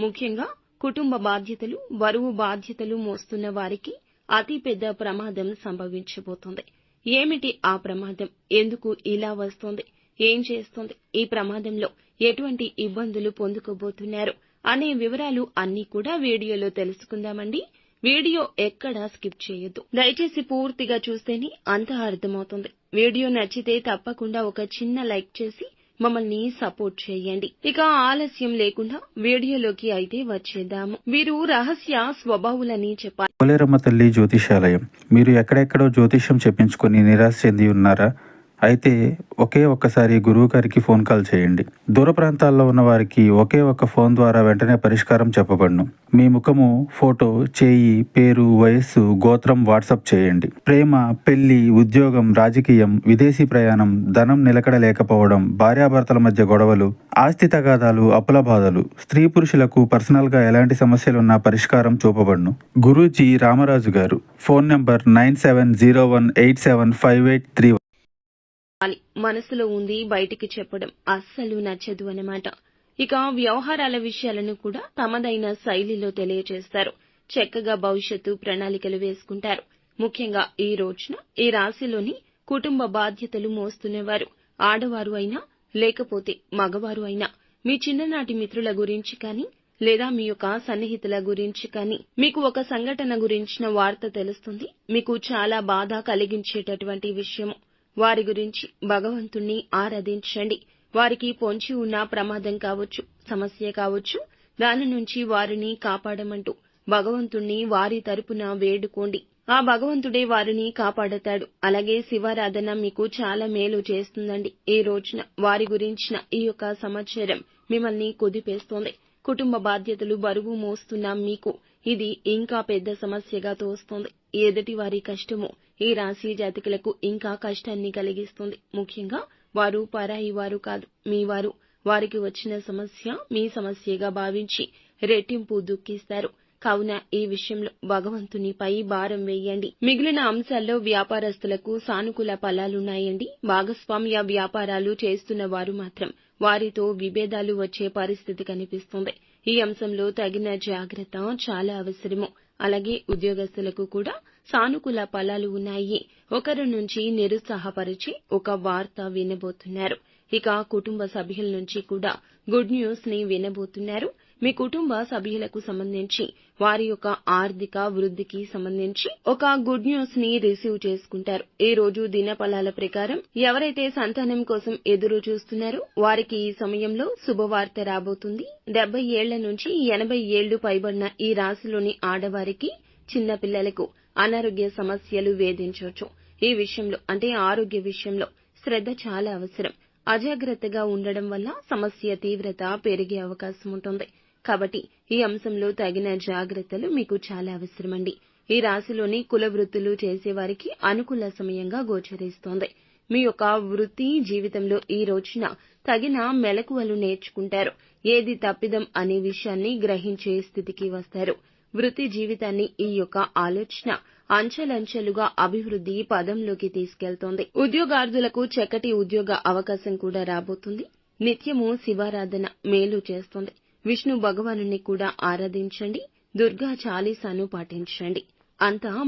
ముఖ్యంగా కుటుంబ బాధ్యతలు, బరువు బాధ్యతలు మోస్తున్న వారికి అతి పెద్ద ప్రమాదం సంభవించబోతోంది. ఏమిటి ఆ ప్రమాదం? ఎందుకు ఇలా వస్తోంది? ఏం చేస్తోంది? ఈ ప్రమాదంలో ఎటువంటి ఇబ్బందులు పొందుకోబోతున్నారు అనే వివరాలు అన్నీ కూడా వీడియోలో తెలుసుకుందామండి. వీడియో ఎక్కడా స్కిప్ చేయొద్దు. దయచేసి పూర్తిగా చూస్తేనే అంతా అర్థమవుతుంది. వీడియో నచ్చితే తప్పకుండా ఒక చిన్న లైక్ చేసి మమ్మల్ని సపోర్ట్ చేయండి. ఇక ఆలస్యం లేకుండా వీడియోలోకి అయితే వచ్చేద్దాము. వీరు రహస్య స్వభావులని చెప్పాలి. పోలేరమ్మ తల్లి జ్యోతిషాలయం. మీరు ఎక్కడెక్కడో జ్యోతిష్యం చెప్పించుకొని నిరాశ చెంది ఉన్నారా? అయితే ఒక్కసారి గురువు గారికి ఫోన్ కాల్ చేయండి. దూర ప్రాంతాల్లో ఉన్న వారికి ఒకే ఒక్క ఫోన్ ద్వారా వెంటనే పరిష్కారం చెప్పబడును. మీ ముఖము, ఫోటో, చేయి, పేరు, వయస్సు, గోత్రం వాట్సాప్ చేయండి. ప్రేమ, పెళ్లి, ఉద్యోగం, రాజకీయం, విదేశీ ప్రయాణం, ధనం నిలకడ లేకపోవడం, భార్యాభర్తల మధ్య గొడవలు, ఆస్తి తగాదాలు, అప్పుల బాధలు, స్త్రీ పురుషులకు పర్సనల్ గా ఎలాంటి సమస్యలున్నా పరిష్కారం చూపబడును. గురూజీ రామరాజు గారు. Phone number 9701875831. మనసులో ఉంది బయటికి చెప్పడం అస్సలు నచ్చదు అన్నమాట. ఇక వ్యవహారాల విషయాలను కూడా తమదైన శైలిలో తెలియజేస్తారు. చక్కగా భవిష్యత్తు ప్రణాళికలు వేసుకుంటారు. ముఖ్యంగా ఈ రోజున ఈ రాశిలోని కుటుంబ బాధ్యతలు మోస్తున్నవారు ఆడవారు అయినా లేకపోతే మగవారు అయినా మీ చిన్ననాటి మిత్రుల గురించి కానీ లేదా మీ యొక్క సన్నిహితుల గురించి కానీ మీకు ఒక సంఘటన గురించిన వార్త తెలుస్తుంది. మీకు చాలా బాధ కలిగించేటటువంటి విషయము. వారి గురించి భగవంతుణ్ణి ఆరాధించండి. వారికి పొంచి ఉన్న ప్రమాదం కావచ్చు, సమస్య కావచ్చు, దాని నుంచి వారిని కాపాడమంటూ భగవంతుణ్ణి వారి తరపున వేడుకోండి. ఆ భగవంతుడే వారిని కాపాడతాడు. అలాగే శివారాధన మీకు చాలా మేలు చేస్తుందండి. ఈ రోజున వారి గురించిన ఈ యొక్క సమాచారం మిమ్మల్ని కుదిపేస్తోంది. కుటుంబ బాధ్యతలు బరువు మోస్తున్న మీకు ఇది ఇంకా పెద్ద సమస్యగా తోస్తోంది. ఎదుటి వారి కష్టము ఈ రాశి జాతకులకు ఇంకా కష్టాన్ని కలిగిస్తుంది. ముఖ్యంగా వారు పరాయి వారు కాదు, మీ వారు. వారికి వచ్చిన సమస్య మీ సమస్యగా భావించి రెట్టింపు దుఃఖిస్తారు. కావున ఈ విషయంలో భగవంతునిపై భారం వేయండి. మిగిలిన అంశాల్లో వ్యాపారస్తులకు సానుకూల ఫలాలున్నాయండి. భాగస్వామ్య వ్యాపారాలు చేస్తున్న వారు మాత్రం వారితో విభేదాలు వచ్చే పరిస్థితి కనిపిస్తుంది. ఈ అంశంలో తగిన జాగ్రత్త చాలా అవసరము. అలాగే ఉద్యోగస్తులకు కూడా సానుకూల ఫలాలు ఉన్నాయి. ఒకరి నుంచి నిరుత్సాహపరిచే ఒక వార్త వినబోతున్నారు. ఇక కుటుంబ సభ్యుల నుంచి కూడా గుడ్ న్యూస్ ని వినబోతున్నారు. మీ కుటుంబ సభ్యులకు సంబంధించి వారి యొక్క ఆర్థిక వృద్ధికి సంబంధించి ఒక గుడ్ న్యూస్ ని రిసీవ్ చేసుకుంటారు. ఈ రోజు దినఫలాల ప్రకారం ఎవరైతే సంతానం కోసం ఎదురు చూస్తున్నారో వారికి ఈ సమయంలో శుభవార్త రాబోతుంది. 70 ఏళ్ల నుంచి 80 ఏళ్లు పైబడిన ఈ రాశిలోని ఆడవారికి, చిన్న పిల్లలకు అనారోగ్య సమస్యలు వేధించవచ్చు. ఈ విషయంలో అంటే ఆరోగ్య విషయంలో శ్రద్ధ చాలా అవసరం. అజాగ్రత్తగా ఉండడం వల్ల సమస్య తీవ్రత పెరిగే అవకాశం ఉంటుంది. కాబట్టి ఈ అంశంలో తగిన జాగ్రత్తలు మీకు చాలా అవసరమండి. ఈ రాశిలోని కుల వృత్తులు చేసేవారికి అనుకూల సమయంగా గోచరిస్తోంది. మీ యొక్క వృత్తి జీవితంలో ఈ రోజున తగిన మెలకువలు నేర్చుకుంటారు. ఏది తప్పిదం అనే విషయాన్ని గ్రహించే స్థితికి వస్తారు. వృత్తి జీవితాన్ని ఈ యొక్క ఆలోచన అంచెలంచెలుగా అభివృద్ధి పదంలోకి తీసుకెళ్తోంది. ఉద్యోగార్థులకు చక్కటి ఉద్యోగ అవకాశం కూడా రాబోతుంది. నిత్యము శివారాధన మేలు చేస్తుంది. విష్ణు భగవానుని కూడా ఆరాధించండి. దుర్గా చాలీసాను పాటించండి. అంతా